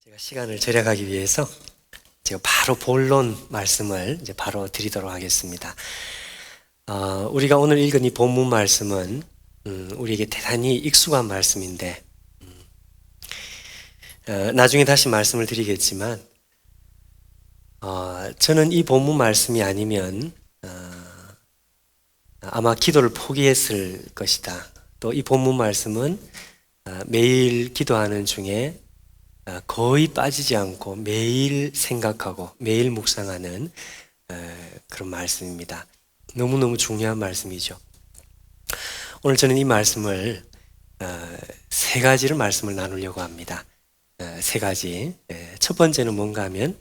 제가 시간을 절약하기 위해서 제가 바로 본론 말씀을 이제 바로 드리도록 하겠습니다. 우리가 오늘 읽은 이 본문 말씀은 우리에게 대단히 익숙한 말씀인데 나중에 다시 말씀을 드리겠지만 저는 이 본문 말씀이 아니면 아마 기도를 포기했을 것이다. 또 이 본문 말씀은 매일 기도하는 중에 거의 빠지지 않고 매일 생각하고 매일 묵상하는 그런 말씀입니다. 너무너무 중요한 말씀이죠. 오늘 저는 이 말씀을 세 가지를 말씀을 나누려고 합니다. 세 가지. 첫 번째는 뭔가 하면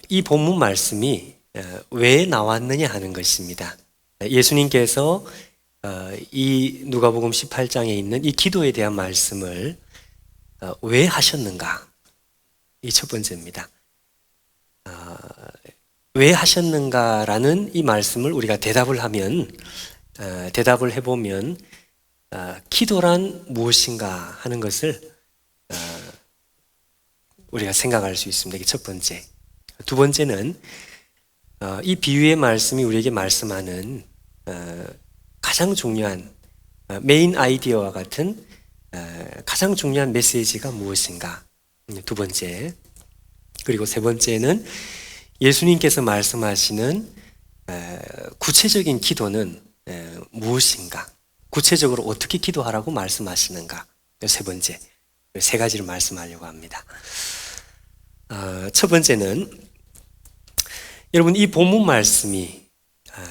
이 본문 말씀이 왜 나왔느냐 하는 것입니다. 예수님께서 이 누가복음 18장에 있는 이 기도에 대한 말씀을 왜 하셨는가? 이 첫 번째입니다. 왜 하셨는가라는 이 말씀을 우리가 대답을 해보면 기도란 무엇인가 하는 것을 우리가 생각할 수 있습니다. 이게 첫 번째. 두 번째는 이 비유의 말씀이 우리에게 말씀하는 가장 중요한 메인 아이디어와 같은 가장 중요한 메시지가 무엇인가? 두 번째. 그리고 세 번째는 예수님께서 말씀하시는 구체적인 기도는 무엇인가? 구체적으로 어떻게 기도하라고 말씀하시는가? 세 번째. 세 가지를 말씀하려고 합니다. 첫 번째는 여러분 이 본문 말씀이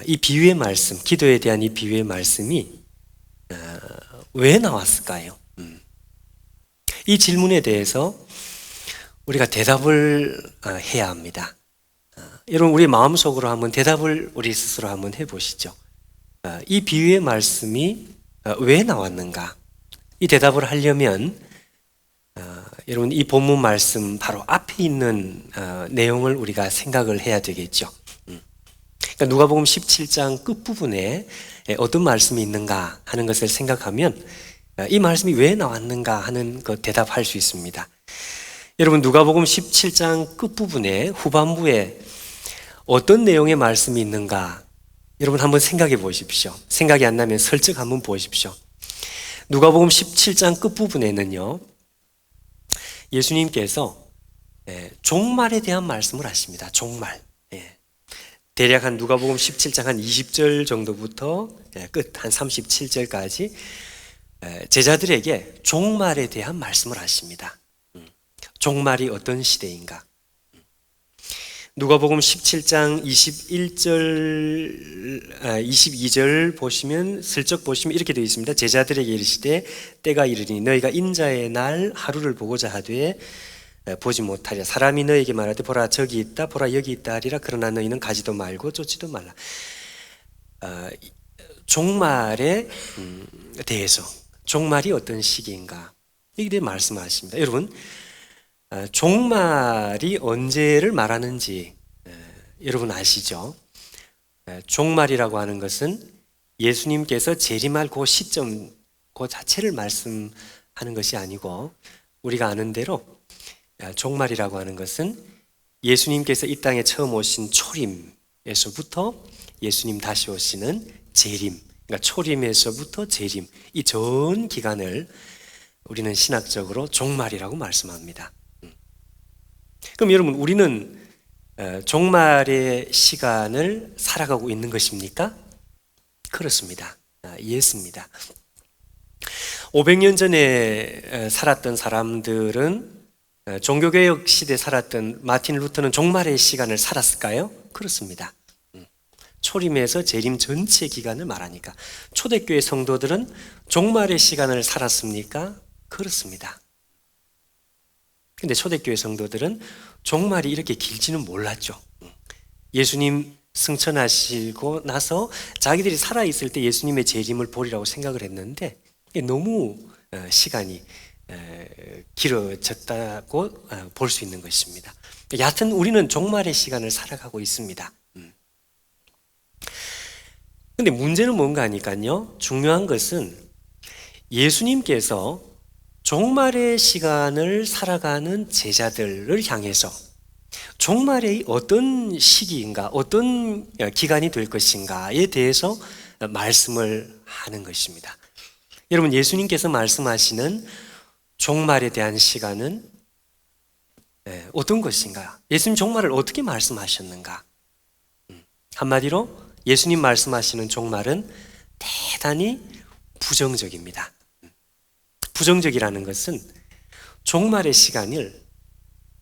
이 비유의 말씀, 기도에 대한 이 비유의 말씀이 왜 나왔을까요? 이 질문에 대해서 우리가 대답을 해야 합니다. 여러분 우리 마음속으로 한번 대답을 우리 스스로 한번 해보시죠. 이 비유의 말씀이 왜 나왔는가? 이 대답을 하려면 여러분 이 본문 말씀 바로 앞에 있는 내용을 우리가 생각을 해야 되겠죠. 그러니까 누가복음 17장 끝부분에 어떤 말씀이 있는가 하는 것을 생각하면 이 말씀이 왜 나왔는가 하는 그 대답할 수 있습니다. 여러분 누가복음 17장 끝부분에 후반부에 어떤 내용의 말씀이 있는가 여러분 한번 생각해 보십시오. 생각이 안 나면 설득 한번 보십시오. 누가복음 17장 끝부분에는요 예수님께서 종말에 대한 말씀을 하십니다. 종말. 대략 한 누가복음 17장 한 20절 정도부터 끝 한 37절까지 제자들에게 종말에 대한 말씀을 하십니다. 종말이 어떤 시대인가? 누가복음 17장 22절 보시면 슬쩍 보시면 이렇게 되어 있습니다. 제자들에게 이르시되 때가 이르리니 너희가 인자의 날 하루를 보고자 하되 보지 못하리라. 사람이 너에게 말하되 보라 저기 있다 보라 여기 있다 하리라. 그러나 너희는 가지도 말고 쫓지도 말라. 종말에 대해서 종말이 어떤 시기인가 이게 대해 말씀하십니다. 여러분 종말이 언제를 말하는지 여러분 아시죠? 종말이라고 하는 것은 예수님께서 재림할 그 시점 그 자체를 말씀하는 것이 아니고 우리가 아는 대로 종말이라고 하는 것은 예수님께서 이 땅에 처음 오신 초림에서부터 예수님 다시 오시는 재림, 그러니까 초림에서부터 재림 이 전 기간을 우리는 신학적으로 종말이라고 말씀합니다. 그럼 여러분 우리는 종말의 시간을 살아가고 있는 것입니까? 그렇습니다. 예스입니다. 500년 전에 살았던 사람들은 종교개혁 시대에 살았던 마틴 루터는 종말의 시간을 살았을까요? 그렇습니다. 초림에서 재림 전체 기간을 말하니까. 초대교회 성도들은 종말의 시간을 살았습니까? 그렇습니다. 근데 초대교회 성도들은 종말이 이렇게 길지는 몰랐죠. 예수님 승천하시고 나서 자기들이 살아있을 때 예수님의 재림을 보리라고 생각을 했는데 너무 시간이 길어졌다고 볼 수 있는 것입니다. 여하튼 우리는 종말의 시간을 살아가고 있습니다. 근데 문제는 뭔가 하니까요 중요한 것은 예수님께서 종말의 시간을 살아가는 제자들을 향해서 종말의 어떤 시기인가, 어떤 기간이 될 것인가에 대해서 말씀을 하는 것입니다. 여러분, 예수님께서 말씀하시는 종말에 대한 시간은 어떤 것인가? 예수님 종말을 어떻게 말씀하셨는가? 한마디로 예수님 말씀하시는 종말은 대단히 부정적입니다. 부정적이라는 것은 종말의 시간을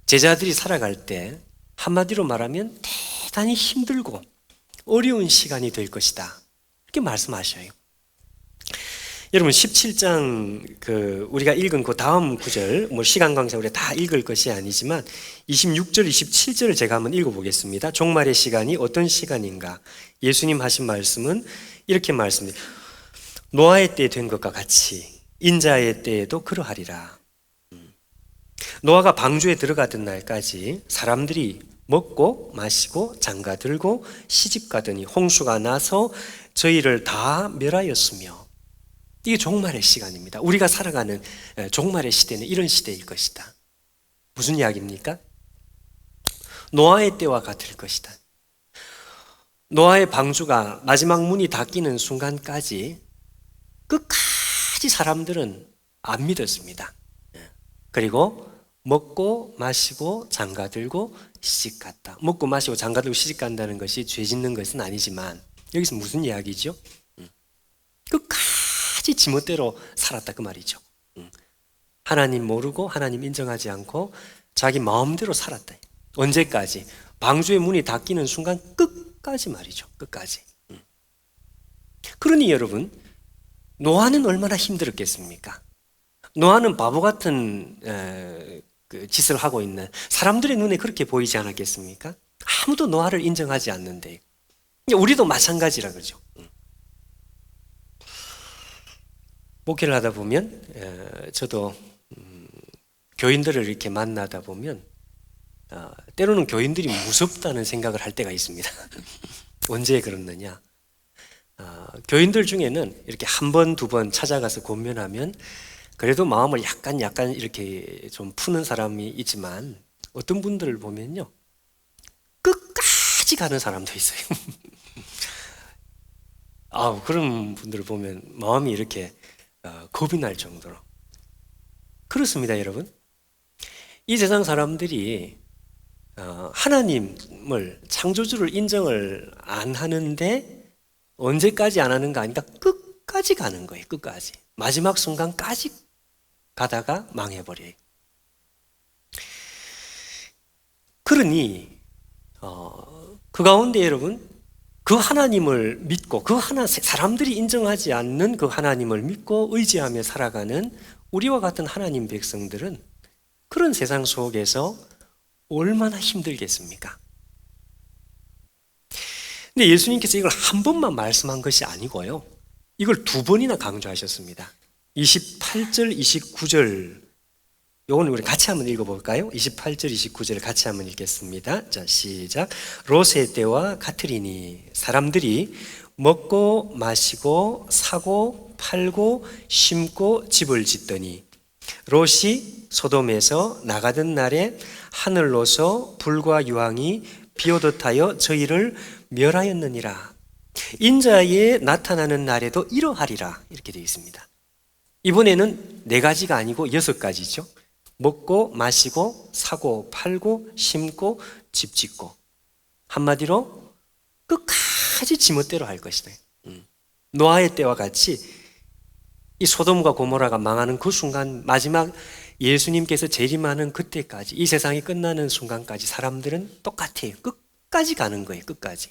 제자들이 살아갈 때 한마디로 말하면 대단히 힘들고 어려운 시간이 될 것이다. 이렇게 말씀하셔요. 여러분 17장 우리가 읽은 그 다음 구절, 시간 관계상 우리가 다 읽을 것이 아니지만 26절, 27절을 제가 한번 읽어보겠습니다. 종말의 시간이 어떤 시간인가? 예수님 하신 말씀은 이렇게 말씀합니다. 노아의 때 된 것과 같이 인자의 때에도 그러하리라. 노아가 방주에 들어가던 날까지 사람들이 먹고 마시고 장가들고 시집가더니 홍수가 나서 저희를 다 멸하였으며, 이게 종말의 시간입니다. 우리가 살아가는 종말의 시대는 이런 시대일 것이다. 무슨 이야기입니까? 노아의 때와 같을 것이다. 노아의 방주가 마지막 문이 닫히는 순간까지 끝까지 사람들은 안 믿었습니다. 그리고 먹고 마시고 장가들고 시집갔다. 먹고 마시고 장가들고 시집간다는 것이 죄 짓는 것은 아니지만 여기서 무슨 이야기죠? 끝까지 지멋대로 살았다 그 말이죠. 하나님 모르고 하나님 인정하지 않고 자기 마음대로 살았다. 언제까지? 방주의 문이 닫히는 순간 끝까지 말이죠. 끝까지. 그러니 여러분, 노아는 얼마나 힘들었겠습니까? 노아는 바보 같은 짓을 하고 있는, 사람들의 눈에 그렇게 보이지 않았겠습니까? 아무도 노아를 인정하지 않는데 우리도 마찬가지라 그러죠. 목회를 하다 보면 저도 교인들을 이렇게 만나다 보면 때로는 교인들이 무섭다는 생각을 할 때가 있습니다. 언제 그러느냐? 교인들 중에는 이렇게 한 번, 두 번 찾아가서 권면하면 그래도 마음을 약간 이렇게 좀 푸는 사람이 있지만 어떤 분들을 보면요, 끝까지 가는 사람도 있어요. 그런 분들을 보면 마음이 이렇게 겁이 날 정도로. 그렇습니다, 여러분. 이 세상 사람들이 하나님을, 창조주를 인정을 안 하는데 언제까지 안 하는가 하니까 끝까지 가는 거예요. 끝까지. 마지막 순간까지 가다가 망해버려요. 그러니 그 가운데 여러분, 그 하나님을 믿고 사람들이 인정하지 않는 그 하나님을 믿고 의지하며 살아가는 우리와 같은 하나님 백성들은 그런 세상 속에서 얼마나 힘들겠습니까? 근데 예수님께서 이걸 한 번만 말씀한 것이 아니고요, 이걸 두 번이나 강조하셨습니다. 28절, 29절, 요거는 우리 같이 한번 읽어볼까요? 28절, 29절을 같이 한번 읽겠습니다. 자, 시작. 롯의 때와 같으리니 사람들이 먹고 마시고 사고 팔고 심고 집을 짓더니 롯이 소돔에서 나가던 날에 하늘로서 불과 유황이 비오듯 하여 저희를 멸하였느니라. 인자에 나타나는 날에도 이러하리라. 이렇게 되어 있습니다. 이번에는 4가지가 아니고 6가지죠. 먹고 마시고 사고 팔고 심고 집 짓고, 한마디로 끝까지 지멋대로 할 것이다. 노아의 때와 같이 이 소돔과 고모라가 망하는 그 순간, 마지막 예수님께서 재림하는 그때까지, 이 세상이 끝나는 순간까지 사람들은 똑같아요. 끝까지 가는 거예요. 끝까지.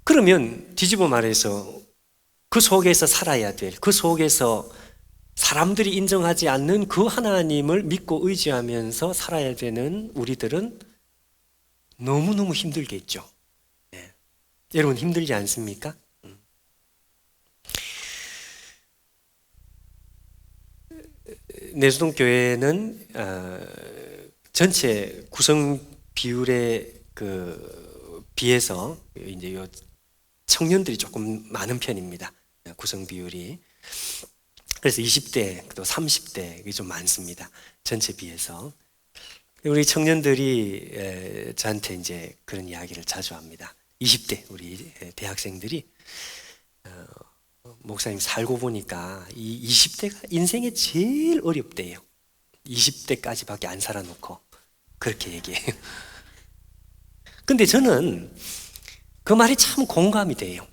그러면 뒤집어 말해서 그 속에서 살아야 될, 그 속에서 사람들이 인정하지 않는 그 하나님을 믿고 의지하면서 살아야 되는 우리들은 너무너무 힘들겠죠. 네. 여러분 힘들지 않습니까? 내수동 교회는 전체 구성 비율에 비해서 이제 요 청년들이 조금 많은 편입니다. 구성 비율이. 그래서 20대 또 30대 이게 좀 많습니다. 전체 비해서. 우리 청년들이 저한테 이제 그런 이야기를 자주 합니다. 20대 우리 대학생들이 목사님 살고 보니까 이 20대가 인생에 제일 어렵대요. 20대까지밖에 안 살아놓고 그렇게 얘기해요. 근데 저는 그 말이 참 공감이 돼요.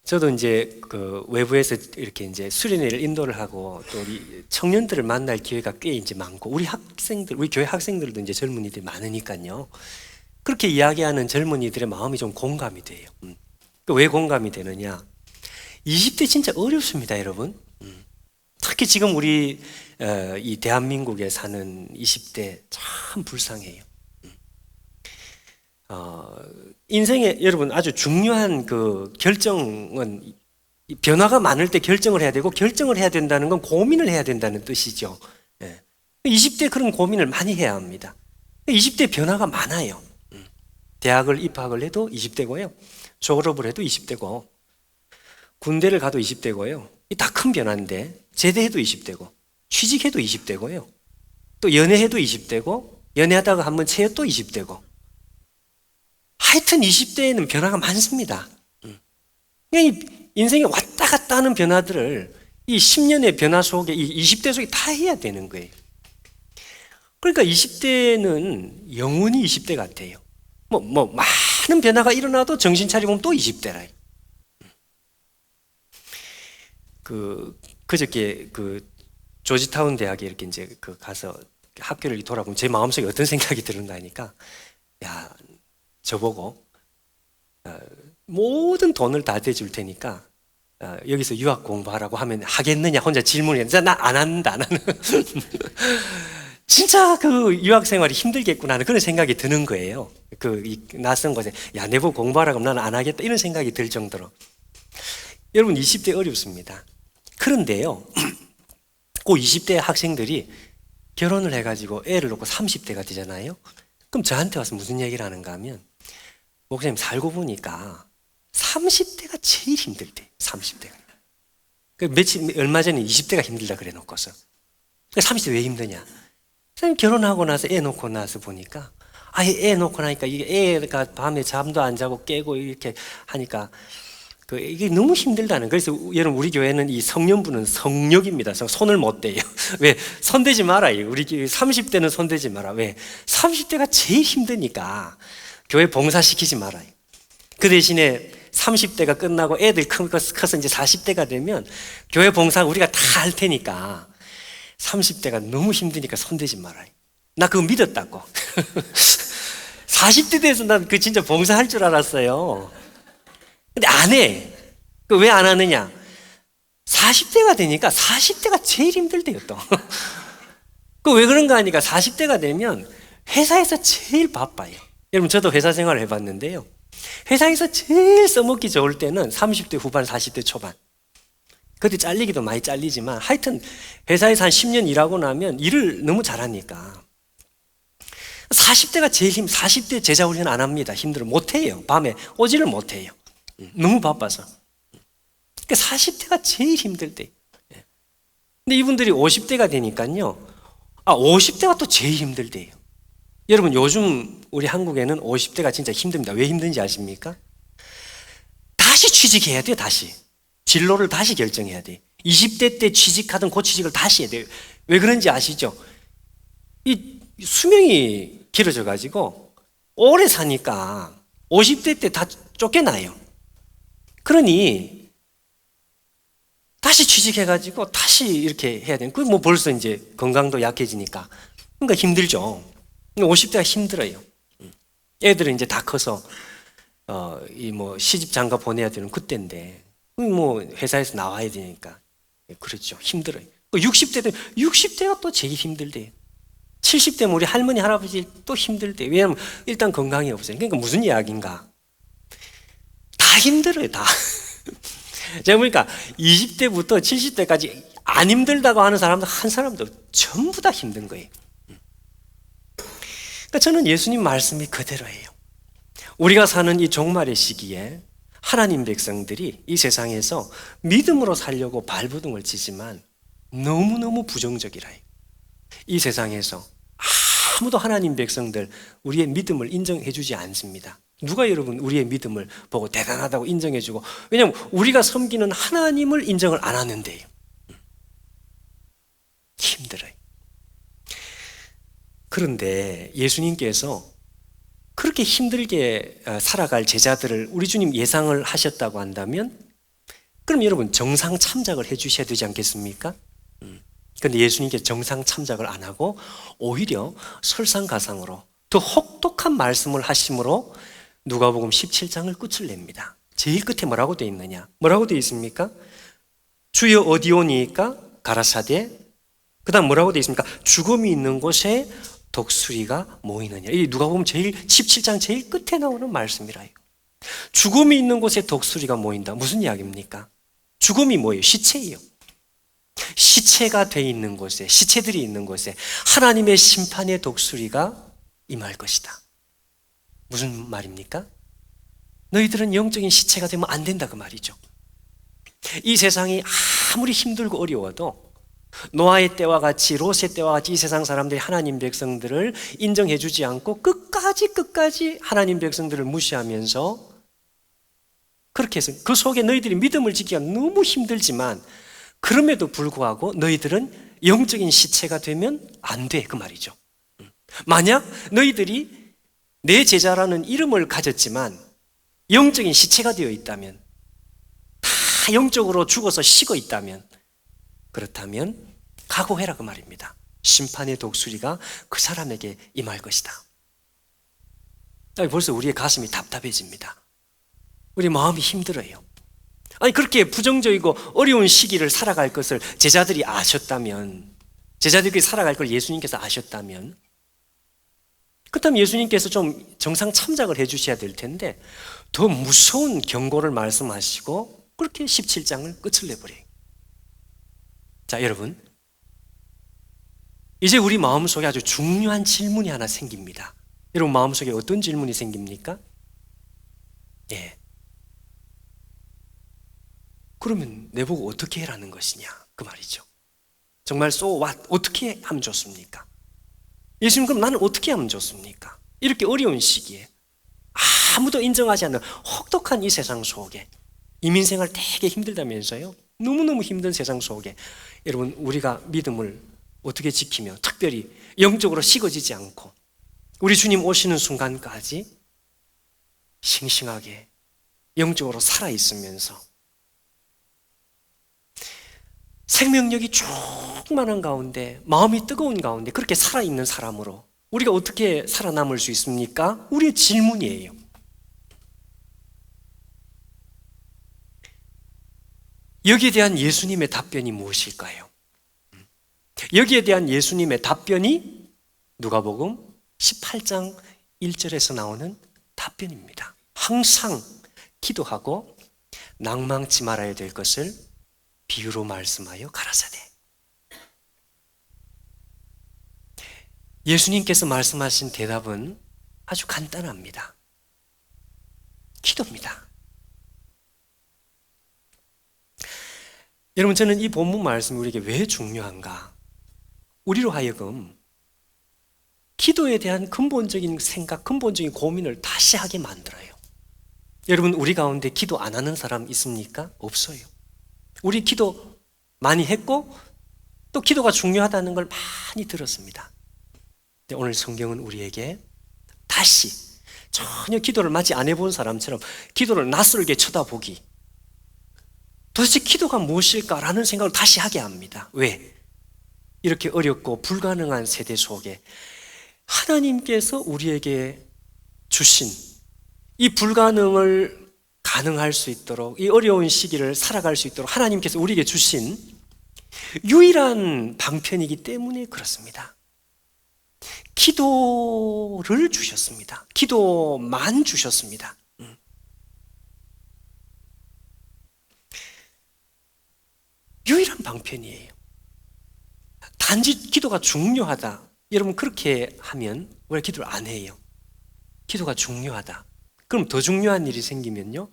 저도 이제 그 외부에서 이렇게 이제 수련회를 인도를 하고 또 우리 청년들을 만날 기회가 꽤 이제 많고 우리 학생들, 우리 교회 학생들도 이제 젊은이들이 많으니까요. 그렇게 이야기하는 젊은이들의 마음이 좀 공감이 돼요. 왜 공감이 되느냐? 20대 진짜 어렵습니다, 여러분. 특히 지금 우리 이 대한민국에 사는 20대 참 불쌍해요. 인생에 여러분 아주 중요한 그 결정은 변화가 많을 때 결정을 해야 되고 결정을 해야 된다는 건 고민을 해야 된다는 뜻이죠. 20대 그런 고민을 많이 해야 합니다. 20대 변화가 많아요. 대학을 입학을 해도 20대고요. 졸업을 해도 20대고 군대를 가도 20대고요. 다 큰 변화인데 제대해도 20대고 취직해도 20대고요. 또 연애해도 20대고 연애하다가 한번 채여 또 20대고 하여튼 20대에는 변화가 많습니다. 인생에 왔다 갔다 하는 변화들을 이 10년의 변화 속에 이 20대 속에 다 해야 되는 거예요. 그러니까 20대는 영원히 20대 같아요. 많은 변화가 일어나도 정신 차려보면 또 20대라. 그저께 조지타운 대학에 이렇게 이제 가서 학교를 돌아보면 제 마음속에 어떤 생각이 드는가 하니까, 야, 저보고, 모든 돈을 다 대줄 테니까, 여기서 유학 공부하라고 하면 하겠느냐? 혼자 질문했는데, 나 안 한다, 안 하는. 진짜 유학 생활이 힘들겠구나 하는 그런 생각이 드는 거예요. 이 낯선 곳에, 야, 내보고 공부하라고 하면 나는 안 하겠다. 이런 생각이 들 정도로. 여러분, 20대 어렵습니다. 그런데요, 그 20대 학생들이 결혼을 해가지고 애를 놓고 30대가 되잖아요. 그럼 저한테 와서 무슨 얘기를 하는가 하면, 목사님 살고 보니까 30대가 제일 힘들대. 30대가. 얼마 전에 20대가 힘들다 그래 놓고서. 30대 왜 힘드냐? 선생님 결혼하고 나서 애 놓고 나서 보니까, 애 놓고 나니까 이게 애가 밤에 잠도 안 자고 깨고 이렇게 하니까 이게 너무 힘들다는. 그래서 여러분 우리 교회는 이 성년부는 성역입니다. 손을 못 대요. 왜? 손대지 말아요. 우리 30대는 손대지 마라. 왜? 30대가 제일 힘드니까 교회 봉사시키지 말아요. 그 대신에 30대가 끝나고 애들 커서 이제 40대가 되면 교회 봉사 우리가 다 할 테니까 30대가 너무 힘드니까 손대지 말아요. 나 그거 믿었다고. 40대 돼서 난 진짜 봉사할 줄 알았어요. 근데 안 해. 왜 안 하느냐? 40대가 되니까 40대가 제일 힘들대요, 또. 왜 그런가 하니까 40대가 되면 회사에서 제일 바빠요. 여러분, 저도 회사 생활을 해봤는데요. 회사에서 제일 써먹기 좋을 때는 30대 후반, 40대 초반. 그때 잘리기도 많이 잘리지만 하여튼 회사에서 한 10년 일하고 나면 일을 너무 잘하니까 40대가 제일 40대 제자 훈련 안 합니다. 힘들어. 못해요. 밤에 오지를 못해요. 너무 바빠서. 그러니까 40대가 제일 힘들대. 근데 이분들이 50대가 되니까요. 50대가 또 제일 힘들대요. 여러분 요즘 우리 한국에는 50대가 진짜 힘듭니다. 왜 힘든지 아십니까? 다시 취직해야 돼요. 다시. 진로를 다시 결정해야 돼요. 20대 때 취직하던 그 취직을 다시 해야 돼요. 왜 그런지 아시죠? 이 수명이 길어져 가지고 오래 사니까 50대 때 다 쫓겨나요. 그러니 다시 취직해가지고 다시 이렇게 해야 돼요. 벌써 이제 건강도 약해지니까. 그러니까 힘들죠. 50대가 힘들어요. 애들은 이제 다 커서 시집 장가 보내야 되는 그때인데 회사에서 나와야 되니까 그렇죠. 힘들어요. 60대가 또 제일 힘들대요. 70대면 우리 할머니 할아버지 또 힘들대요. 왜냐하면 일단 건강이 없어요. 그러니까 무슨 이야기인가? 다 힘들어요, 다. 제가 보니까 20대부터 70대까지 안 힘들다고 하는 사람들 한 사람도 전부 다 힘든 거예요. 그러니까 저는 예수님 말씀이 그대로예요. 우리가 사는 이 종말의 시기에 하나님 백성들이 이 세상에서 믿음으로 살려고 발버둥을 치지만 너무너무 부정적이라요. 이 세상에서 아무도 하나님 백성들 우리의 믿음을 인정해 주지 않습니다. 누가 여러분 우리의 믿음을 보고 대단하다고 인정해 주고, 왜냐하면 우리가 섬기는 하나님을 인정을 안 하는데요. 힘들어요. 그런데 예수님께서 그렇게 힘들게 살아갈 제자들을 우리 주님 예상을 하셨다고 한다면, 그럼 여러분 정상 참작을 해 주셔야 되지 않겠습니까? 그런데 예수님께 정상 참작을 안 하고 오히려 설상가상으로 더 혹독한 말씀을 하심으로 누가복음 17장을 끝을 냅니다. 제일 끝에 뭐라고 되어 있느냐? 뭐라고 되어 있습니까? 주여 어디 오니까 가라사대, 그 다음 뭐라고 되어 있습니까? 죽음이 있는 곳에 독수리가 모이느냐. 이 누가복음 17장 제일 끝에 나오는 말씀이라요. 죽음이 있는 곳에 독수리가 모인다. 무슨 이야기입니까? 죽음이 뭐예요? 시체예요. 시체가 돼 있는 곳에, 시체들이 있는 곳에 하나님의 심판의 독수리가 임할 것이다. 무슨 말입니까? 너희들은 영적인 시체가 되면 안 된다 그 말이죠. 이 세상이 아무리 힘들고 어려워도 노아의 때와 같이, 롯의 때와 같이 이 세상 사람들이 하나님 백성들을 인정해 주지 않고 끝까지 하나님 백성들을 무시하면서, 그렇게 해서 그 속에 너희들이 믿음을 지키기가 너무 힘들지만 그럼에도 불구하고 너희들은 영적인 시체가 되면 안 돼 그 말이죠. 만약 너희들이 내 제자라는 이름을 가졌지만 영적인 시체가 되어 있다면, 다 영적으로 죽어서 식어 있다면, 그렇다면 각오해라 그 말입니다. 심판의 독수리가 그 사람에게 임할 것이다. 벌써 우리의 가슴이 답답해집니다. 우리 마음이 힘들어요. 아니 그렇게 부정적이고 어려운 시기를 살아갈 것을 제자들이 아셨다면, 제자들이 살아갈 걸 예수님께서 아셨다면, 그렇다면 예수님께서 좀 정상 참작을 해 주셔야 될 텐데 더 무서운 경고를 말씀하시고 그렇게 17장을 끝을 내버려요. 자, 여러분, 이제 우리 마음속에 아주 중요한 질문이 하나 생깁니다. 여러분 마음속에 어떤 질문이 생깁니까? 예. 그러면 내보고 어떻게 해라는 것이냐 그 말이죠. 정말 so what, 어떻게 하면 좋습니까? 예수님 그럼 나는 어떻게 하면 좋습니까? 이렇게 어려운 시기에 아무도 인정하지 않는 혹독한 이 세상 속에, 이민생활 되게 힘들다면서요. 너무너무 힘든 세상 속에 여러분 우리가 믿음을 어떻게 지키며 특별히 영적으로 식어지지 않고 우리 주님 오시는 순간까지 싱싱하게 영적으로 살아있으면서 생명력이 충만한 가운데, 마음이 뜨거운 가운데 그렇게 살아있는 사람으로 우리가 어떻게 살아남을 수 있습니까? 우리의 질문이에요. 여기에 대한 예수님의 답변이 무엇일까요? 여기에 대한 예수님의 답변이 누가복음 18장 1절에서 나오는 답변입니다. 항상 기도하고 낭망치 말아야 될 것을 비유로 말씀하여 가라사대. 예수님께서 말씀하신 대답은 아주 간단합니다. 기도입니다. 여러분 저는 이 본문 말씀이 우리에게 왜 중요한가? 우리로 하여금 기도에 대한 근본적인 생각, 근본적인 고민을 다시 하게 만들어요. 여러분 우리 가운데 기도 안 하는 사람 있습니까? 없어요. 우리 기도 많이 했고 또 기도가 중요하다는 걸 많이 들었습니다. 근데 오늘 성경은 우리에게 다시 전혀 기도를 마치 안 해본 사람처럼 기도를 낯설게 쳐다보기, 도대체 기도가 무엇일까라는 생각을 다시 하게 합니다. 왜? 이렇게 어렵고 불가능한 세대 속에 하나님께서 우리에게 주신 이 불가능을 가능할 수 있도록, 이 어려운 시기를 살아갈 수 있도록 하나님께서 우리에게 주신 유일한 방편이기 때문에 그렇습니다. 기도를 주셨습니다. 기도만 주셨습니다. 유일한 방편이에요. 단지 기도가 중요하다, 여러분 그렇게 하면 우리가 기도를 안 해요. 기도가 중요하다. 그럼 더 중요한 일이 생기면요,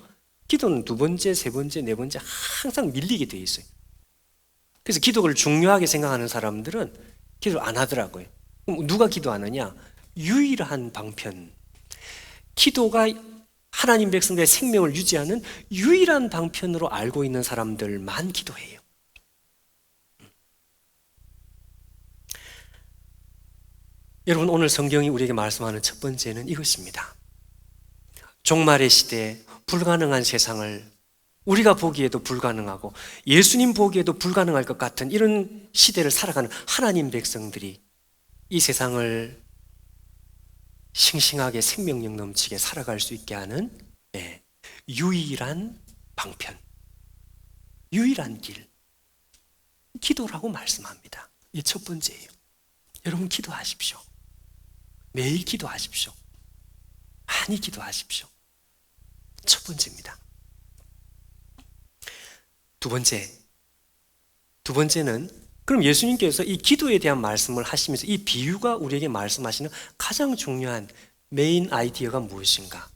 기도는 두 번째, 세 번째, 네 번째 항상 밀리게 돼 있어요. 그래서 기도를 중요하게 생각하는 사람들은 기도를 안 하더라고요. 그럼 누가 기도 안 하냐? 유일한 방편. 기도가 하나님 백성들의 생명을 유지하는 유일한 방편으로 알고 있는 사람들만 기도해요. 여러분, 오늘 성경이 우리에게 말씀하는 첫 번째는 이것입니다. 종말의 시대에 불가능한 세상을 우리가 보기에도 불가능하고 예수님 보기에도 불가능할 것 같은 이런 시대를 살아가는 하나님 백성들이 이 세상을 싱싱하게 생명력 넘치게 살아갈 수 있게 하는 유일한 방편, 유일한 길, 기도라고 말씀합니다. 이게 첫 번째예요. 여러분, 기도하십시오. 매일 기도하십시오. 많이 기도하십시오. 첫 번째입니다. 두 번째는 그럼 예수님께서 이 기도에 대한 말씀을 하시면서 이 비유가 우리에게 말씀하시는 가장 중요한 메인 아이디어가 무엇인가?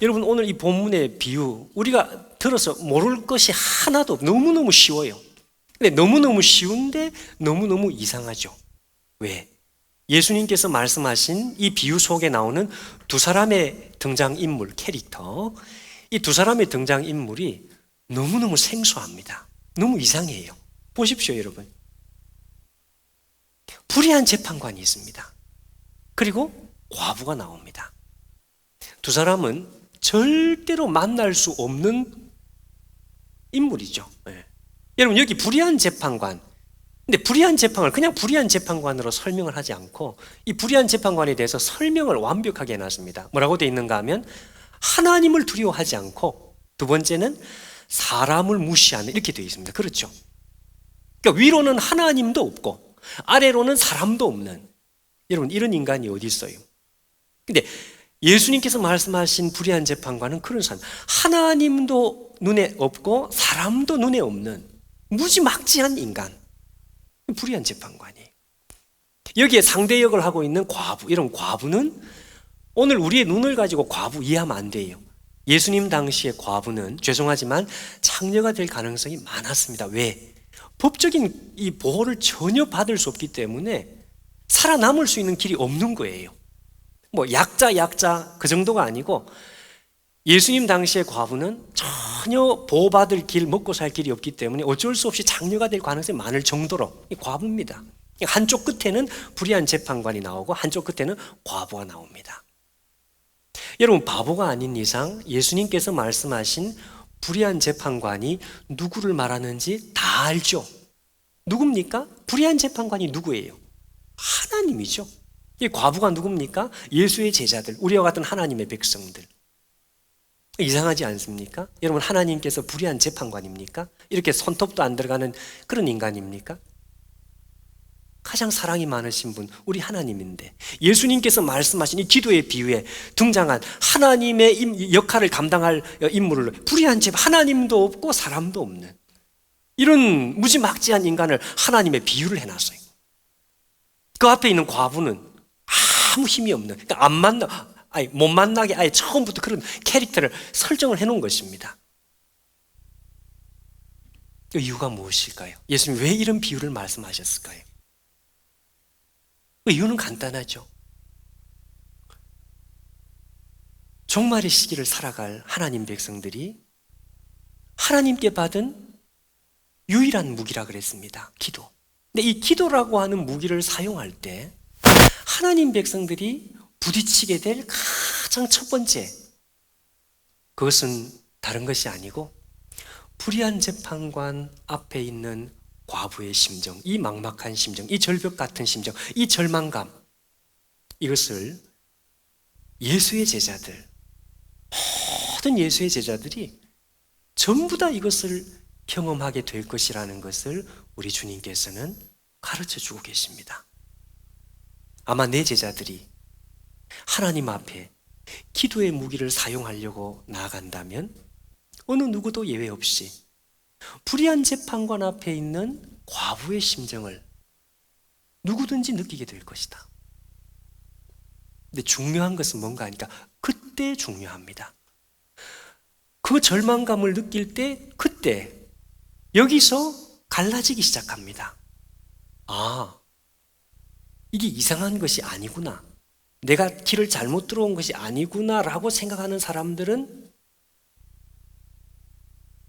여러분, 오늘 이 본문의 비유 우리가 들어서 모를 것이 하나도 너무너무 쉬워요. 근데 너무너무 쉬운데 너무너무 이상하죠. 왜? 예수님께서 말씀하신 이 비유 속에 나오는 두 사람의 등장인물, 캐릭터, 이 두 사람의 등장인물이 너무너무 생소합니다. 너무 이상해요. 보십시오, 여러분. 불의한 재판관이 있습니다. 그리고 과부가 나옵니다. 두 사람은 절대로 만날 수 없는 인물이죠. 네. 여러분, 여기 불의한 재판관, 근데 불의한 재판을 그냥 불의한 재판관으로 설명을 하지 않고 이 불의한 재판관에 대해서 설명을 완벽하게 해놨습니다. 뭐라고 되어 있는가 하면 하나님을 두려워하지 않고, 두 번째는 사람을 무시하는, 이렇게 되어 있습니다. 그렇죠? 그러니까 위로는 하나님도 없고 아래로는 사람도 없는, 여러분, 이런 인간이 어디 있어요? 근데 예수님께서 말씀하신 불의한 재판관은 그런 사람, 하나님도 눈에 없고 사람도 눈에 없는 무지막지한 인간, 불의한 재판관이에요. 여기에 상대 역을 하고 있는 과부, 이런 과부는 오늘 우리의 눈을 가지고 과부 이해하면 안 돼요. 예수님 당시의 과부는 죄송하지만 창녀가 될 가능성이 많았습니다. 왜? 법적인 이 보호를 전혀 받을 수 없기 때문에 살아남을 수 있는 길이 없는 거예요. 뭐 약자 그 정도가 아니고, 예수님 당시의 과부는 전혀 보호받을 길, 먹고 살 길이 없기 때문에 어쩔 수 없이 장녀가 될 가능성이 많을 정도로 과부입니다. 한쪽 끝에는 불의한 재판관이 나오고 한쪽 끝에는 과부가 나옵니다. 여러분, 바보가 아닌 이상 예수님께서 말씀하신 불의한 재판관이 누구를 말하는지 다 알죠. 누굽니까? 불의한 재판관이 누구예요? 하나님이죠. 이 과부가 누굽니까? 예수의 제자들, 우리와 같은 하나님의 백성들. 이상하지 않습니까? 여러분, 하나님께서 불의한 재판관입니까? 이렇게 손톱도 안 들어가는 그런 인간입니까? 가장 사랑이 많으신 분, 우리 하나님인데, 예수님께서 말씀하신 이 기도의 비유에 등장한 하나님의 역할을 감당할 인물을 불의한 하나님도 없고 사람도 없는 이런 무지막지한 인간을 하나님의 비유를 해놨어요. 그 앞에 있는 과부는 아무 힘이 없는, 그러니까 못 만나게 아예 처음부터 그런 캐릭터를 설정을 해놓은 것입니다. 그 이유가 무엇일까요? 예수님 왜 이런 비유를 말씀하셨을까요? 그 이유는 간단하죠. 종말의 시기를 살아갈 하나님 백성들이 하나님께 받은 유일한 무기라 그랬습니다. 기도. 근데 이 기도라고 하는 무기를 사용할 때 하나님 백성들이 부딪히게 될 가장 첫 번째, 그것은 다른 것이 아니고 불의한 재판관 앞에 있는 과부의 심정, 이 막막한 심정, 이 절벽 같은 심정, 이 절망감, 이것을 예수의 제자들, 모든 예수의 제자들이 전부 다 이것을 경험하게 될 것이라는 것을 우리 주님께서는 가르쳐 주고 계십니다. 아마 내 제자들이 하나님 앞에 기도의 무기를 사용하려고 나아간다면 어느 누구도 예외 없이 불의한 재판관 앞에 있는 과부의 심정을 누구든지 느끼게 될 것이다. 근데 중요한 것은 뭔가 하니까 그때 중요합니다. 그 절망감을 느낄 때 그때 여기서 갈라지기 시작합니다. 아, 이게 이상한 것이 아니구나. 내가 길을 잘못 들어온 것이 아니구나라고 생각하는 사람들은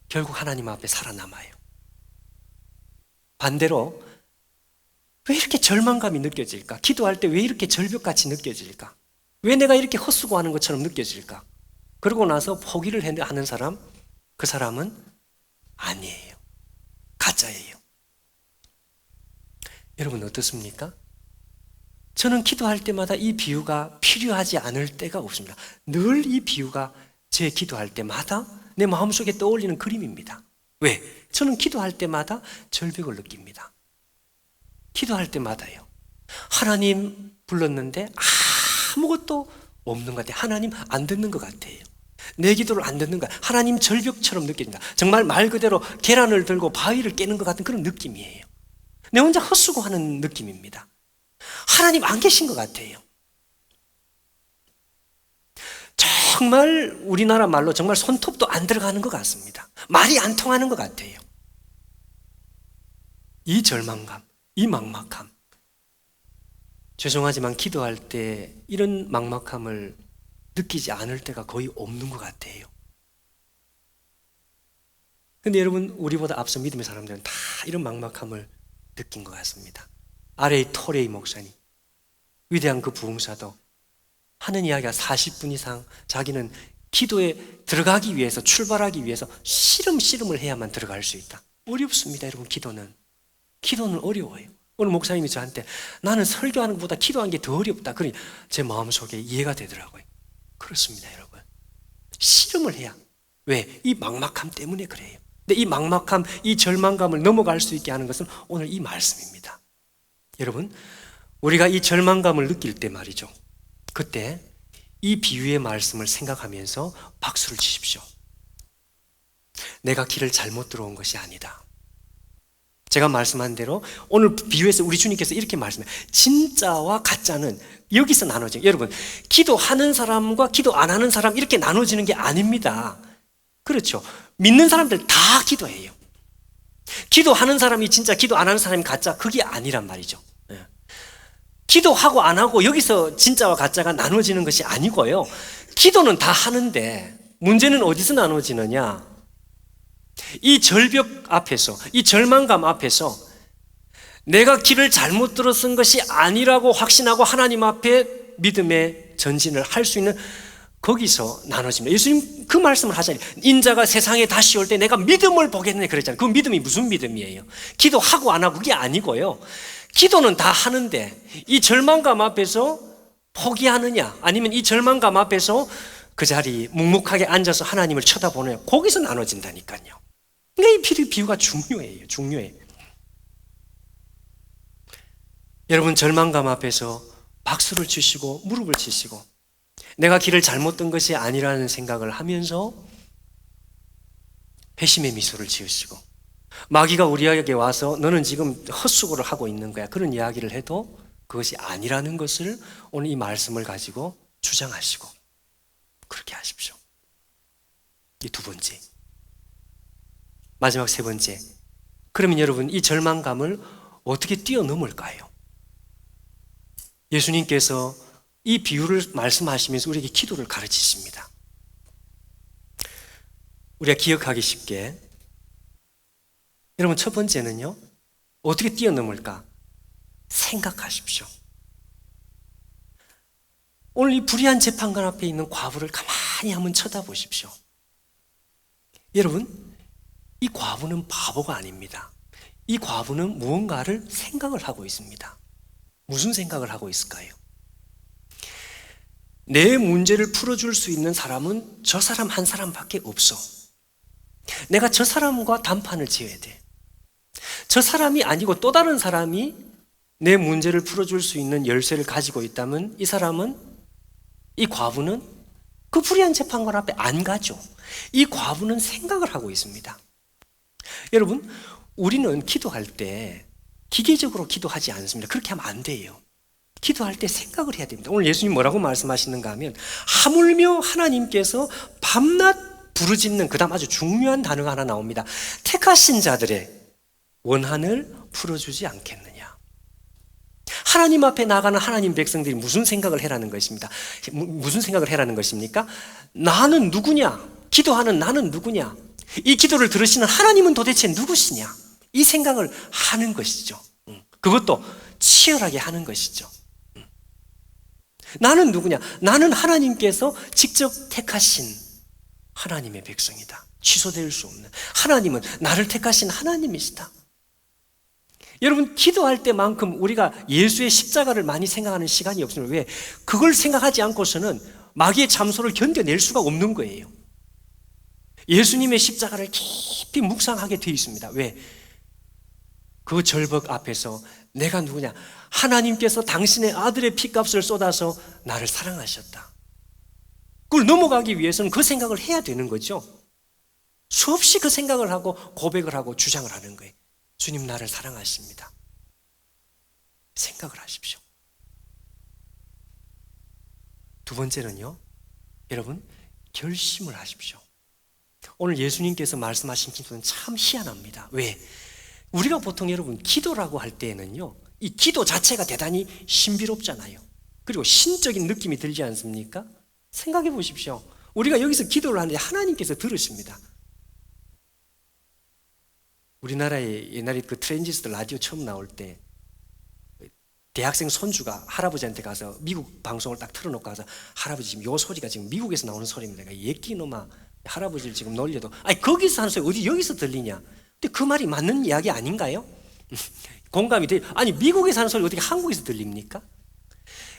결국 하나님 앞에 살아남아요. 반대로 왜 이렇게 절망감이 느껴질까? 기도할 때 왜 이렇게 절벽같이 느껴질까? 왜 내가 이렇게 헛수고하는 것처럼 느껴질까? 그러고 나서 포기를 하는 사람, 그 사람은 아니에요. 가짜예요. 여러분 어떻습니까? 저는 기도할 때마다 이 비유가 필요하지 않을 때가 없습니다. 늘 이 비유가 제 기도할 때마다 내 마음속에 떠올리는 그림입니다. 왜? 저는 기도할 때마다 절벽을 느낍니다. 기도할 때마다요. 하나님 불렀는데 아무것도 없는 것 같아요. 하나님 안 듣는 것 같아요. 내 기도를 안 듣는 것 같아요. 하나님 절벽처럼 느껴진다. 정말 말 그대로 계란을 들고 바위를 깨는 것 같은 그런 느낌이에요. 내 혼자 헛수고하는 느낌입니다. 하나님 안 계신 것 같아요. 정말 우리나라 말로 정말 손톱도 안 들어가는 것 같습니다. 말이 안 통하는 것 같아요. 이 절망감, 이 막막함. 죄송하지만 기도할 때 이런 막막함을 느끼지 않을 때가 거의 없는 것 같아요. 근데 여러분, 우리보다 앞서 믿음의 사람들은 다 이런 막막함을 느낀 것 같습니다. 아레이 토레이 목사님, 위대한 그 부흥사도 하는 이야기가 40분 이상 자기는 기도에 들어가기 위해서, 출발하기 위해서 씨름을 해야만 들어갈 수 있다. 어렵습니다, 여러분. 기도는 어려워요. 오늘 목사님이 저한테 나는 설교하는 것보다 기도하는 게 더 어렵다. 그러니 제 마음속에 이해가 되더라고요. 그렇습니다, 여러분. 씨름을 해야. 왜? 이 막막함 때문에 그래요. 근데 이 막막함, 이 절망감을 넘어갈 수 있게 하는 것은 오늘 이 말씀입니다. 여러분, 우리가 이 절망감을 느낄 때 말이죠. 그때 이 비유의 말씀을 생각하면서 박수를 치십시오. 내가 길을 잘못 들어온 것이 아니다. 제가 말씀한 대로 오늘 비유에서 우리 주님께서 이렇게 말씀해요. 진짜와 가짜는 여기서 나눠져요. 여러분, 기도하는 사람과 기도 안 하는 사람 이렇게 나눠지는 게 아닙니다. 그렇죠. 믿는 사람들 다 기도해요. 기도하는 사람이 진짜, 기도 안 하는 사람이 가짜, 그게 아니란 말이죠. 기도하고 안 하고 여기서 진짜와 가짜가 나눠지는 것이 아니고요. 기도는 다 하는데 문제는 어디서 나눠지느냐? 이 절벽 앞에서, 이 절망감 앞에서 내가 길을 잘못 들어선 것이 아니라고 확신하고 하나님 앞에 믿음의 전진을 할 수 있는, 거기서 나눠집니다. 예수님 그 말씀을 하잖아요. 인자가 세상에 다시 올 때 내가 믿음을 보겠네 그랬잖아요. 그 믿음이 무슨 믿음이에요? 기도하고 안 하고 그게 아니고요. 기도는 다 하는데 이 절망감 앞에서 포기하느냐, 아니면 이 절망감 앞에서 그 자리 묵묵하게 앉아서 하나님을 쳐다보느냐, 거기서 나눠진다니까요. 그러니까 이 비유가 중요해요. 여러분, 절망감 앞에서 박수를 치시고 무릎을 치시고 내가 길을 잘못 든 것이 아니라는 생각을 하면서 회심의 미소를 지으시고, 마귀가 우리에게 와서 너는 지금 헛수고를 하고 있는 거야, 그런 이야기를 해도 그것이 아니라는 것을 오늘 이 말씀을 가지고 주장하시고 그렇게 하십시오. 이 두 번째. 마지막 세 번째. 그러면 여러분, 이 절망감을 어떻게 뛰어넘을까요? 예수님께서 이 비유를 말씀하시면서 우리에게 기도를 가르치십니다. 우리가 기억하기 쉽게, 여러분, 첫 번째는요, 어떻게 뛰어넘을까? 생각하십시오. 오늘 이 불의한 재판관 앞에 있는 과부를 가만히 한번 쳐다보십시오. 여러분, 이 과부는 바보가 아닙니다. 이 과부는 무언가를 생각을 하고 있습니다. 무슨 생각을 하고 있을까요? 내 문제를 풀어줄 수 있는 사람은 저 사람 한 사람밖에 없어. 내가 저 사람과 단판을 지어야 돼. 저 사람이 아니고 또 다른 사람이 내 문제를 풀어줄 수 있는 열쇠를 가지고 있다면 이 사람은, 이 과부는 그 불의한 재판관 앞에 안 가죠. 이 과부는 생각을 하고 있습니다. 여러분, 우리는 기도할 때 기계적으로 기도하지 않습니다. 그렇게 하면 안 돼요. 기도할 때 생각을 해야 됩니다. 오늘 예수님 뭐라고 말씀하시는가 하면, 하물며 하나님께서 밤낮 부르짖는 그 다음 아주 중요한 단어가 하나 나옵니다. 택하신 자들의 원한을 풀어주지 않겠느냐. 하나님 앞에 나가는 하나님 백성들이 무슨 생각을 해라는 것입니다. 무슨 생각을 해라는 것입니까? 나는 누구냐? 기도하는 나는 누구냐? 이 기도를 들으시는 하나님은 도대체 누구시냐? 이 생각을 하는 것이죠. 그것도 치열하게 하는 것이죠. 나는 누구냐? 나는 하나님께서 직접 택하신 하나님의 백성이다. 취소될 수 없는. 하나님은 나를 택하신 하나님이시다. 여러분, 기도할 때만큼 우리가 예수의 십자가를 많이 생각하는 시간이 없습니다. 왜? 그걸 생각하지 않고서는 마귀의 참소를 견뎌낼 수가 없는 거예요. 예수님의 십자가를 깊이 묵상하게 되어 있습니다. 왜? 그 절벽 앞에서 내가 누구냐? 하나님께서 당신의 아들의 피값을 쏟아서 나를 사랑하셨다. 그걸 넘어가기 위해서는 그 생각을 해야 되는 거죠. 수없이 그 생각을 하고 고백을 하고 주장을 하는 거예요. 주님 나를 사랑하십니다. 생각을 하십시오. 두 번째는요, 여러분, 결심을 하십시오. 오늘 예수님께서 말씀하신 기도는 참 희한합니다. 왜? 우리가 보통 여러분 기도라고 할 때에는요, 이 기도 자체가 대단히 신비롭잖아요. 그리고 신적인 느낌이 들지 않습니까? 생각해 보십시오. 우리가 여기서 기도를 하는데 하나님께서 들으십니다. 우리나라에 옛날에 그 트랜지스터 라디오 처음 나올 때 대학생 손주가 할아버지한테 가서 미국 방송을 딱 틀어놓고 가서 할아버지 지금 요 소리가 지금 미국에서 나오는 소리입니다. 예끼놈아 할아버지를 지금 놀려도 아니 거기서 하는 소리 어디 여기서 들리냐? 근데 그 말이 맞는 이야기 아닌가요? 공감이 돼. 아니 미국에서 하는 소리 어떻게 한국에서 들립니까?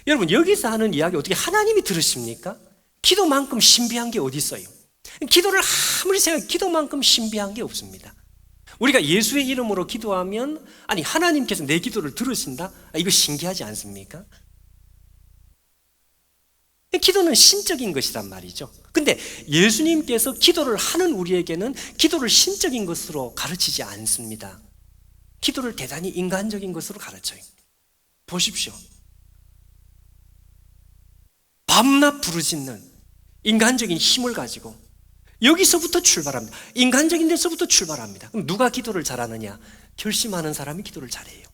여러분 여기서 하는 이야기 어떻게 하나님이 들으십니까? 기도만큼 신비한 게 어디 있어요? 기도를 아무리 생각해도 기도만큼 신비한 게 없습니다. 우리가 예수의 이름으로 기도하면 아니 하나님께서 내 기도를 들으신다? 이거 신기하지 않습니까? 기도는 신적인 것이란 말이죠. 근데 예수님께서 기도를 하는 우리에게는 기도를 신적인 것으로 가르치지 않습니다. 기도를 대단히 인간적인 것으로 가르쳐요. 보십시오. 밤낮 부르짖는 인간적인 힘을 가지고 여기서부터 출발합니다. 인간적인 데서부터 출발합니다. 그럼 누가 기도를 잘하느냐? 결심하는 사람이 기도를 잘해요.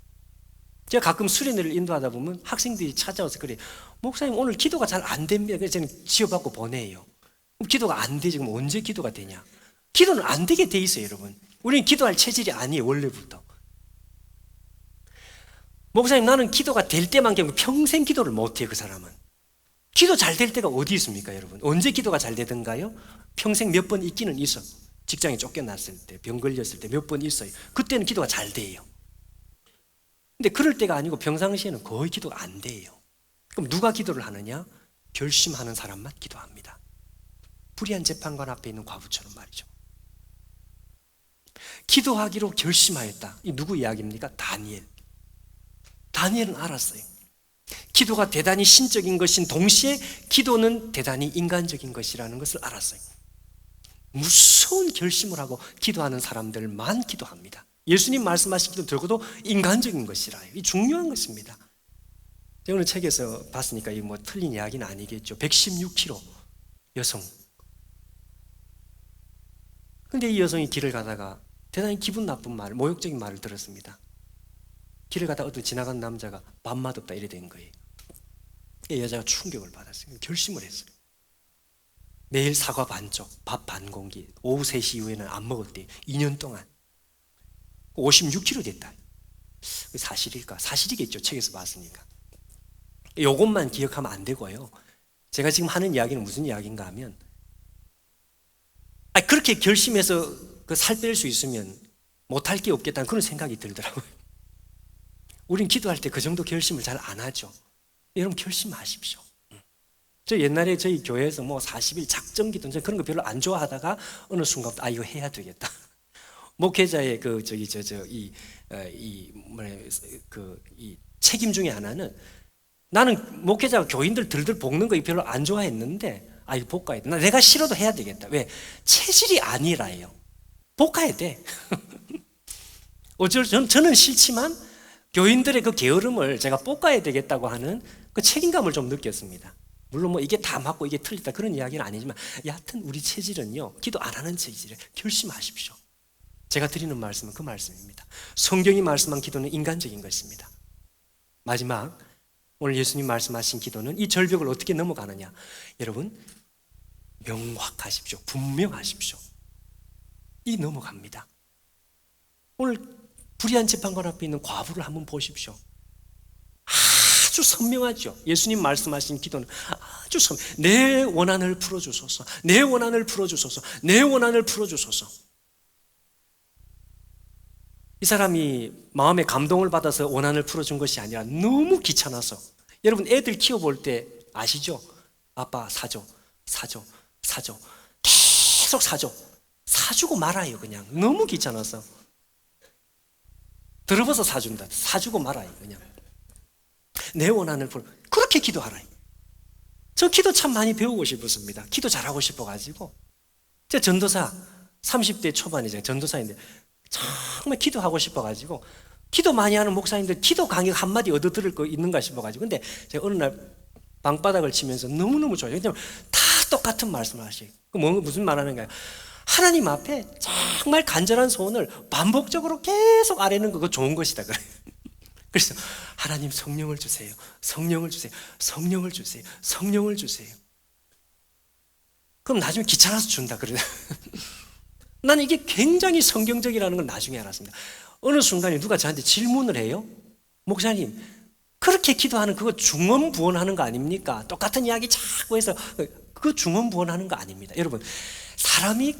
제가 가끔 수련회를 인도하다 보면 학생들이 찾아와서 그래요. 목사님 오늘 기도가 잘 안 됩니다. 그래서 저는 지어받고 보내요. 그럼 기도가 안 되지. 그럼 언제 기도가 되냐? 기도는 안 되게 돼 있어요, 여러분. 우리는 기도할 체질이 아니에요, 원래부터. 목사님 나는 기도가 될 때만 되면 평생 기도를 못해요, 그 사람은. 기도 잘 될 때가 어디 있습니까, 여러분? 언제 기도가 잘 되던가요? 평생 몇 번 있기는 있어. 직장에 쫓겨났을 때, 병 걸렸을 때 몇 번 있어요. 그때는 기도가 잘 돼요. 근데 그럴 때가 아니고 평상시에는 거의 기도가 안 돼요. 그럼 누가 기도를 하느냐? 결심하는 사람만 기도합니다. 불의한 재판관 앞에 있는 과부처럼 말이죠. 기도하기로 결심하였다. 이 누구 이야기입니까? 다니엘. 다니엘은 알았어요. 기도가 대단히 신적인 것인 동시에 기도는 대단히 인간적인 것이라는 것을 알았어요. 무서운 결심을 하고 기도하는 사람들만 기도합니다. 예수님 말씀하신 기도 들고도 인간적인 것이라. 이 중요한 것입니다. 제가 오늘 책에서 봤으니까 이 뭐 틀린 이야기는 아니겠죠. 116kg 여성. 근데 이 여성이 길을 가다가 대단히 기분 나쁜 말, 모욕적인 말을 들었습니다. 길을 가다가 어떤 지나간 남자가 밥 맛없다 이래 된 거예요. 이 여자가 충격을 받았어요. 결심을 했어요. 매일 사과 반쪽, 밥 반 공기, 오후 3시 이후에는 안 먹었대요. 2년 동안. 56kg 됐다. 사실일까? 사실이겠죠. 책에서 봤으니까. 이것만 기억하면 안 되고요. 제가 지금 하는 이야기는 무슨 이야기인가 하면 그렇게 결심해서 살 뺄 수 있으면 못할 게 없겠다는 그런 생각이 들더라고요. 우린 기도할 때 그 정도 결심을 잘 안 하죠. 여러분 결심하십시오. 저 옛날에 저희 교회에서 뭐 40일 작정 기도 그런 거 별로 안 좋아하다가 어느 순간부터 이거 해야 되겠다. 목회자의 이 책임 중에 하나는 나는 목회자가 교인들 들들 볶는 거 별로 안 좋아했는데 이거 볶아야 돼. 내가 싫어도 해야 되겠다. 왜? 체질이 아니라요. 볶아야 돼. 저는 싫지만 교인들의 그 게으름을 제가 볶아야 되겠다고 하는 그 책임감을 좀 느꼈습니다. 물론 뭐 이게 다 맞고 이게 틀리다 그런 이야기는 아니지만 여하튼 우리 체질은요, 기도 안 하는 체질에 결심하십시오. 제가 드리는 말씀은 그 말씀입니다. 성경이 말씀한 기도는 인간적인 것입니다. 마지막, 오늘 예수님 말씀하신 기도는 이 절벽을 어떻게 넘어가느냐. 여러분, 명확하십시오. 분명하십시오. 이 넘어갑니다. 오늘 불의한 재판관 앞에 있는 과부를 한번 보십시오. 아주 선명하죠. 예수님 말씀하신 기도는 아주 내 원한을 풀어주소서, 내 원한을 풀어주소서, 내 원한을 풀어주소서. 이 사람이 마음에 감동을 받아서 원한을 풀어준 것이 아니라 너무 귀찮아서. 여러분 애들 키워볼 때 아시죠? 아빠 사줘, 사줘, 사줘, 계속 사줘. 사주고 말아요. 그냥 너무 귀찮아서 들어봐서 사준다. 사주고 말아요. 그냥 내 원한을 풀어. 그렇게 기도하라. 저 기도 참 많이 배우고 싶었습니다. 기도 잘하고 싶어가지고. 제 전도사 30대 초반이잖아요. 전도사인데 정말 기도하고 싶어가지고 기도 많이 하는 목사님들 기도 강의 한마디 얻어 들을 거 있는가 싶어가지고. 근데 제가 어느 날 방바닥을 치면서 너무너무 좋아요. 왜냐면 다 똑같은 말씀을 하시고. 무슨 말 하는가요? 하나님 앞에 정말 간절한 소원을 반복적으로 계속 아뢰는 거, 그거 좋은 것이다 그래요. 그래서 하나님 성령을 주세요. 성령을 주세요. 성령을 주세요. 성령을 주세요. 그럼 나중에 귀찮아서 준다 그래요. 나는 이게 굉장히 성경적이라는 걸 나중에 알았습니다. 어느 순간에 누가 저한테 질문을 해요. 목사님, 그렇게 기도하는 그거 중언부언하는 거 아닙니까? 똑같은 이야기 자꾸 해서 그거 중언부언하는 거 아닙니다. 여러분, 사람이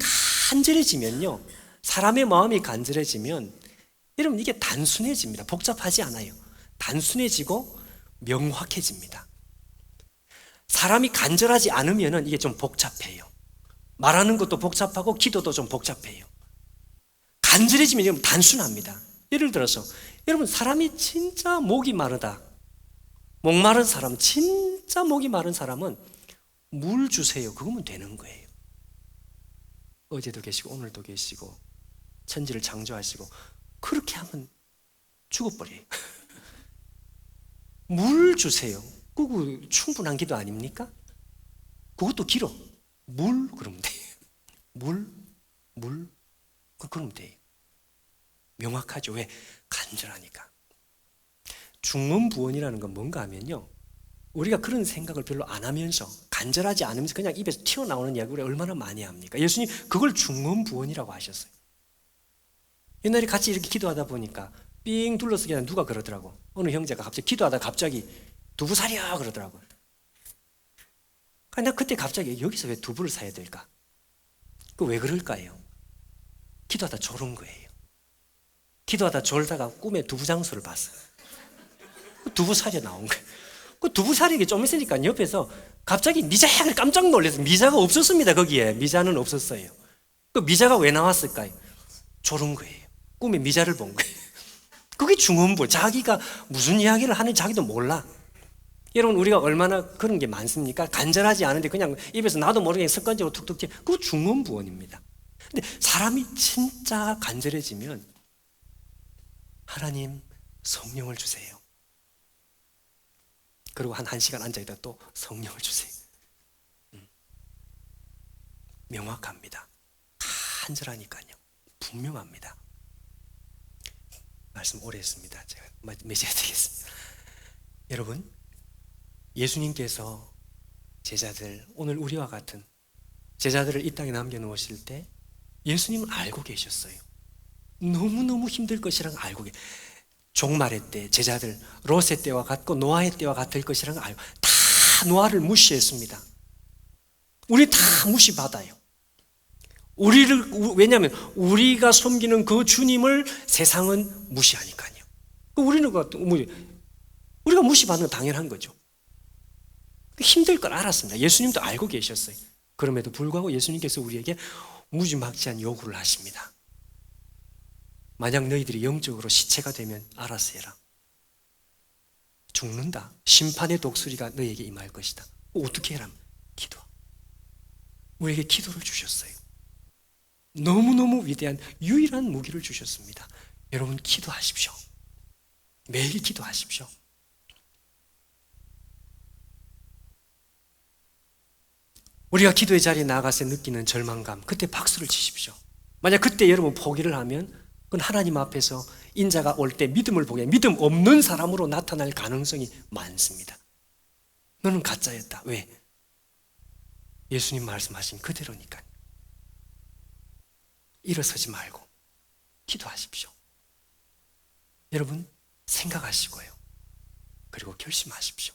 간절해지면요, 사람의 마음이 간절해지면 여러분 이게 단순해집니다. 복잡하지 않아요. 단순해지고 명확해집니다. 사람이 간절하지 않으면 이게 좀 복잡해요. 말하는 것도 복잡하고 기도도 좀 복잡해요. 간절해지면 여러분 단순합니다. 예를 들어서 여러분 사람이 진짜 목이 마르다, 목마른 사람, 진짜 목이 마른 사람은 물 주세요. 그거면 되는 거예요. 어제도 계시고 오늘도 계시고 천지를 창조하시고 그렇게 하면 죽어버려요. 물 주세요. 그거 충분한 기도 아닙니까? 그것도 길어. 물 그러면 돼요. 물 그러면 돼요. 명확하죠. 왜? 간절하니까. 중언부언이라는 건 뭔가 하면요, 우리가 그런 생각을 별로 안 하면서 간절하지 않으면서 그냥 입에서 튀어나오는 이야기를 얼마나 많이 합니까? 예수님 그걸 중언부언이라고 하셨어요. 옛날에 같이 이렇게 기도하다 보니까 삥 둘러서 그냥 누가 그러더라고. 어느 형제가 갑자기 기도하다가 갑자기 두부 사랴 그러더라고요. 그러니까 그때 갑자기 여기서 왜 두부를 사야 될까? 그 왜 그럴까요? 기도하다 졸은 거예요. 기도하다 졸다가 꿈에 두부 장수를 봤어요. 두부 사려 나온 거예요. 그 두부 사리게 좀 있으니까 옆에서 갑자기 미자가 깜짝 놀라서, 미자가 없었습니다. 거기에 미자는 없었어요. 그 미자가 왜 나왔을까요? 졸은 거예요. 꿈에 미자를 본 거예요. 그게 중언부언. 자기가 무슨 이야기를 하는지 자기도 몰라. 여러분 우리가 얼마나 그런 게 많습니까? 간절하지 않은데 그냥 입에서 나도 모르게 습관적으로 툭툭 튀어. 그거 중언부언입니다. 근데 사람이 진짜 간절해지면 하나님 성령을 주세요. 그리고 한 시간 앉아있다 또 성령을 주세요. 명확합니다. 간절하니까요. 분명합니다. 말씀 오래 했습니다. 제가 맺어야 되겠습니다. 여러분, 예수님께서 제자들, 오늘 우리와 같은 제자들을 이 땅에 남겨놓으실 때 예수님은 알고 계셨어요. 너무너무 힘들 것이라는 걸 알고 계셨어요. 종말의 때 제자들 롯의 때와 같고 노아의 때와 같을 것이라는 걸 알고, 다 노아를 무시했습니다. 우리 다 무시받아요. 왜냐하면 우리가 섬기는 그 주님을 세상은 무시하니까요. 우리가 무시받는 건 당연한 거죠. 힘들 걸 알았습니다. 예수님도 알고 계셨어요. 그럼에도 불구하고 예수님께서 우리에게 무지막지한 요구를 하십니다. 만약 너희들이 영적으로 시체가 되면 알아서 해라. 죽는다. 심판의 독수리가 너희에게 임할 것이다. 어떻게 해라? 기도. 우리에게 기도를 주셨어요. 너무너무 위대한 유일한 무기를 주셨습니다. 여러분 기도하십시오. 매일 기도하십시오. 우리가 기도의 자리에 나가서 느끼는 절망감, 그때 박수를 치십시오. 만약 그때 여러분 포기를 하면 그건 하나님 앞에서 인자가 올 때 믿음을 보게 믿음 없는 사람으로 나타날 가능성이 많습니다. 너는 가짜였다. 왜? 예수님 말씀하신 그대로니까요. 일어서지 말고 기도하십시오. 여러분 생각하시고요. 그리고 결심하십시오.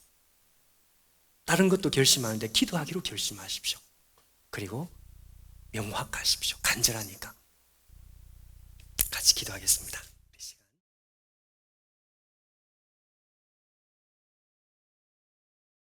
다른 것도 결심하는데 기도하기로 결심하십시오. 그리고 명확하십시오. 간절하니까. 같이 기도하겠습니다.